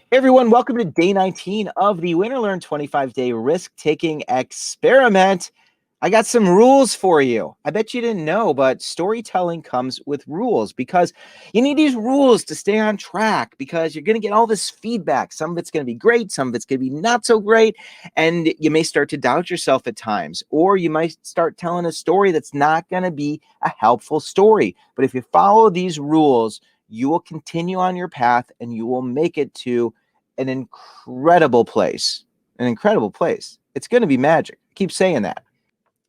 Hey everyone, welcome to day 19 of the Win or Learn 25-day risk-taking experiment. I got some rules for you. I bet you didn't know, but storytelling comes with rules because you need these rules to stay on track because you're going to get all this feedback. Some of it's going to be great, some of it's going to be not so great, and you may start to doubt yourself at times, or you might start telling a story that's not going to be a helpful story. But if you follow these rules, you will continue on your path and you will make it to an incredible place. An incredible place. It's going to be magic. I keep saying that.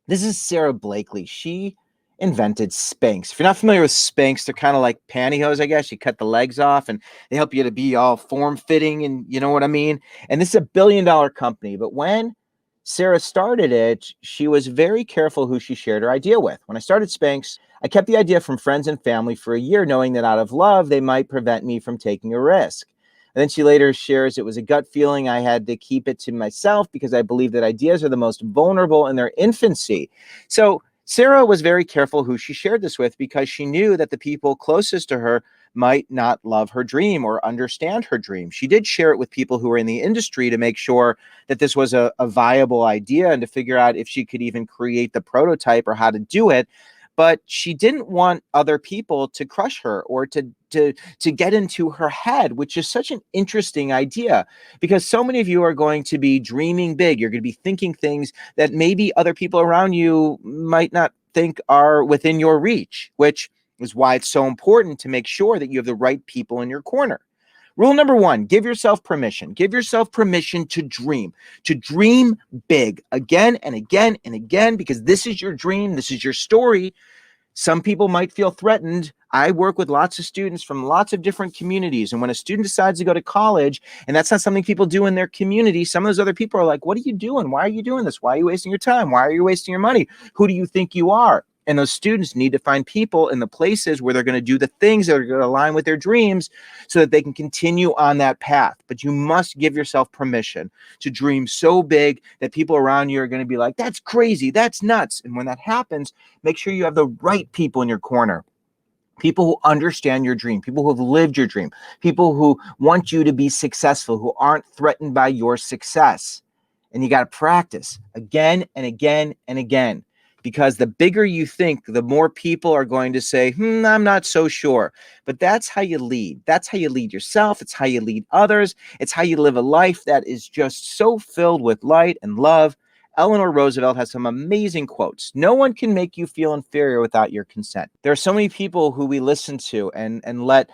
This is Sarah Blakely. She invented Spanx. If you're not familiar with Spanx, they're kind of like pantyhose, I guess. You cut the legs off and they help you to be all form-fitting, and you know what I mean? And this is a billion-dollar company. But when Sarah started it, she was very careful who she shared her idea with. When I started Spanx, I kept the idea from friends and family for a year, knowing that out of love, they might prevent me from taking a risk. And then she later shares, it was a gut feeling. I had to keep it to myself because I believe that ideas are the most vulnerable in their infancy. So Sarah was very careful who she shared this with because she knew that the people closest to her might not love her dream or understand her dream. She did share it with people who were in the industry to make sure that this was a viable idea and to figure out if she could even create the prototype or how to do it. But she didn't want other people to crush her or to get into her head, which is such an interesting idea because so many of you are going to be dreaming big. You're going to be thinking things that maybe other people around you might not think are within your reach, which is why it's so important to make sure that you have the right people in your corner. Rule number one, give yourself permission. Give yourself permission to dream big again and again and again, because this is your dream. This is your story. Some people might feel threatened. I work with lots of students from lots of different communities. And when a student decides to go to college, and that's not something people do in their community, some of those other people are like, what are you doing? Why are you doing this? Why are you wasting your time? Why are you wasting your money? Who do you think you are? And those students need to find people in the places where they're going to do the things that are going to align with their dreams so that they can continue on that path. But you must give yourself permission to dream so big that people around you are going to be like, that's crazy, that's nuts. And when that happens, make sure you have the right people in your corner. People who understand your dream, people who have lived your dream, people who want you to be successful, who aren't threatened by your success. And you got to practice again and again and again, because the bigger you think, the more people are going to say, I'm not so sure. But that's how you lead. That's how you lead yourself. It's how you lead others. It's how you live a life that is just so filled with light and love. Eleanor Roosevelt has some amazing quotes. No one can make you feel inferior without your consent. There are so many people who we listen to and let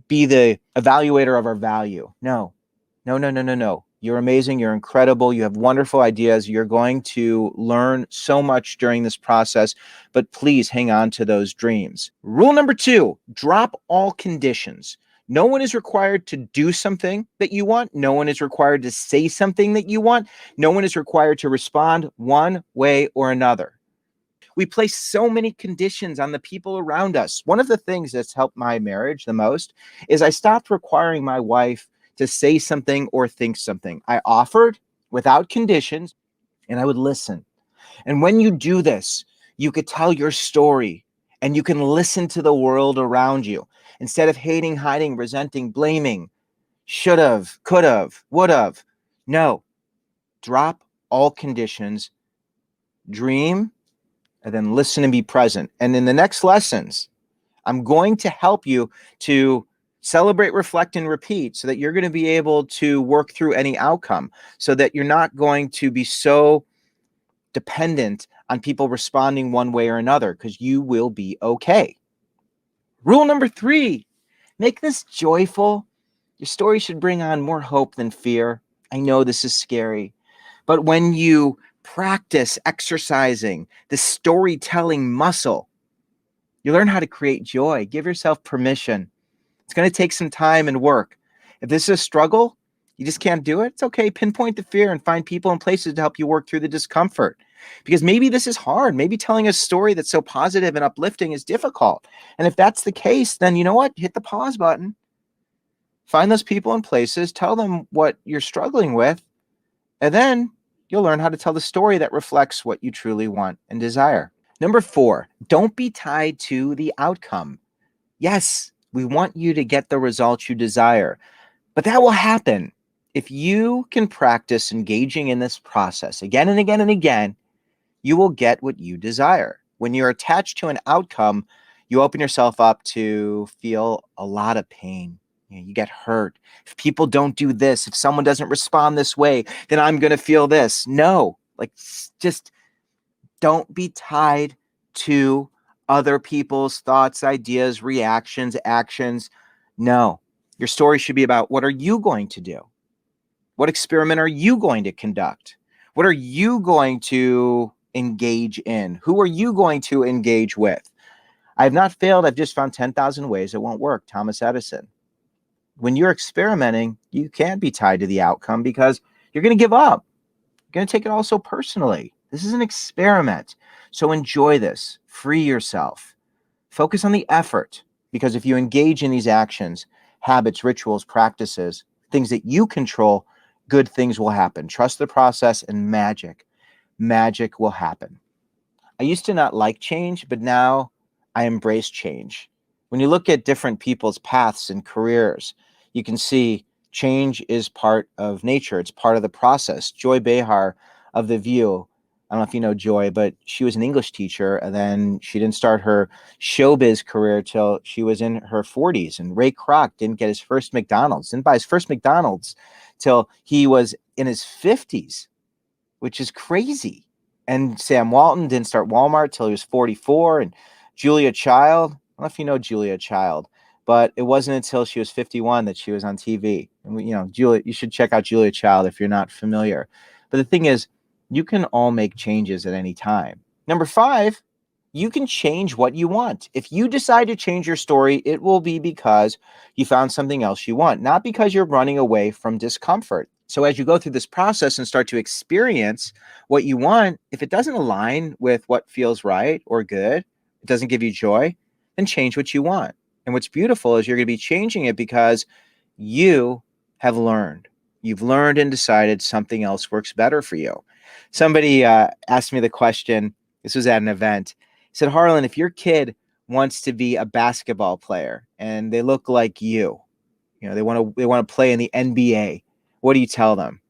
be the evaluator of our value. No, no, no, no, no, no. You're amazing. You're incredible. You have wonderful ideas. You're going to learn so much during this process, but please hang on to those dreams. Rule number two, drop all conditions. No one is required to do something that you want. No one is required to say something that you want. No one is required to respond one way or another. We place so many conditions on the people around us. One of the things that's helped my marriage the most is I stopped requiring my wife to say something or think something. I offered without conditions, and I would listen. And when you do this, you could tell your story and you can listen to the world around you instead of hating, hiding, resenting, blaming, should have, could have, would have. No, drop all conditions, dream, and then listen and be present. And in the next lessons, I'm going to help you to celebrate, reflect, and repeat so that you're going to be able to work through any outcome, so that you're not going to be so dependent on people responding one way or another, because you will be okay. Rule number three, make this joyful. Your story should bring on more hope than fear. I know this is scary, but when you practice exercising the storytelling muscle, you learn how to create joy. Give yourself permission. It's going to take some time and work. If this is a struggle, you just can't do it, it's okay. Pinpoint the fear and find people and places to help you work through the discomfort. Because maybe this is hard. Maybe telling a story that's so positive and uplifting is difficult. And if that's the case, then you know what? Hit the pause button. Find those people and places, tell them what you're struggling with, and then you'll learn how to tell the story that reflects what you truly want and desire. Number four, don't be tied to the outcome. Yes, we want you to get the results you desire, But that will happen if you can practice engaging in this process again and again and again. You will get what you desire. When you're attached to an outcome, you open yourself up to feel a lot of pain. You get hurt. If people don't do this, if someone doesn't respond this way, then I'm going to feel this. No, like just don't be tied to other people's thoughts, ideas, reactions, actions. No, your story should be about what are you going to do? What experiment are you going to conduct? What are you going to engage in? Who are you going to engage with? I have not failed. I've just found 10,000 ways it won't work. Thomas Edison. When you're experimenting, you can't be tied to the outcome because you're going to give up. You're going to take it all so personally. This is an experiment. So enjoy this. Free yourself. Focus on the effort, because if you engage in these actions, habits, rituals, practices, things that you control, good things will happen. Trust the process and magic will happen. I used to not like change, but now I embrace change. When you look at different people's paths and careers, you can see change is part of nature. It's part of the process. Joy Behar of The View, I don't know if you know Joy, but she was an English teacher, and then she didn't start her showbiz career till she was in her 40s. And Ray Kroc didn't get his first McDonald's, didn't buy his first McDonald's till he was in his 50s, which is crazy. And Sam Walton didn't start Walmart till he was 44. And Julia Child, I don't know if you know Julia Child, but it wasn't until she was 51 that she was on TV. And Julia, you should check out Julia Child if you're not familiar. But the thing is, you can all make changes at any time. Number 5, you can change what you want. If you decide to change your story, it will be because you found something else you want, not because you're running away from discomfort. So as you go through this process and start to experience what you want, if it doesn't align with what feels right or good, it doesn't give you joy, then change what you want. And what's beautiful is you're going to be changing it because you have learned. You've learned and decided something else works better for you. Somebody asked me the question, this was at an event, said, Harlan, if your kid wants to be a basketball player and they look like they want to play in the NBA, what do you tell them?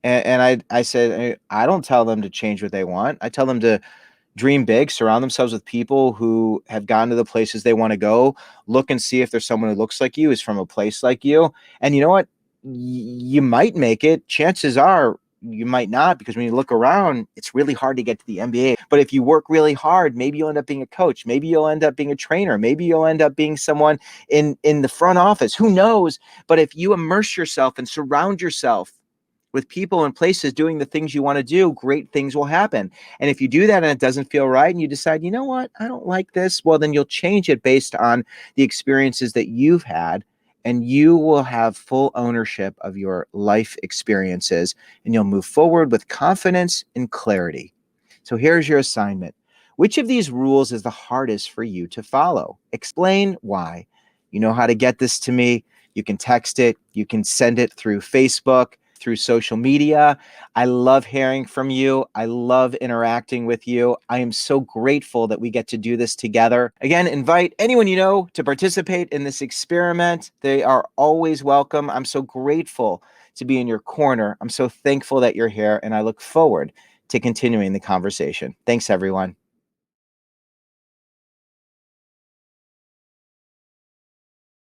And I said, I don't tell them to change what they want. I tell them to dream big, surround themselves with people who have gone to the places they want to go, look and see if there's someone who looks like you, is from a place like you. And you know what? You might make it. Chances are you might not, because when you look around, it's really hard to get to the NBA. But if you work really hard, maybe you'll end up being a coach. Maybe you'll end up being a trainer. Maybe you'll end up being someone in the front office. Who knows? But if you immerse yourself and surround yourself with people and places doing the things you want to do, great things will happen. And if you do that and it doesn't feel right and you decide, you know what, I don't like this, well, then you'll change it based on the experiences that you've had, and you will have full ownership of your life experiences, and you'll move forward with confidence and clarity. So here's your assignment. Which of these rules is the hardest for you to follow? Explain why. You know how to get this to me. You can text it. You can send it through Facebook, through social media. I love hearing from you. I love interacting with you. I am so grateful that we get to do this together. Again, invite anyone you know to participate in this experiment. They are always welcome. I'm so grateful to be in your corner. I'm so thankful that you're here, and I look forward to continuing the conversation. Thanks, everyone.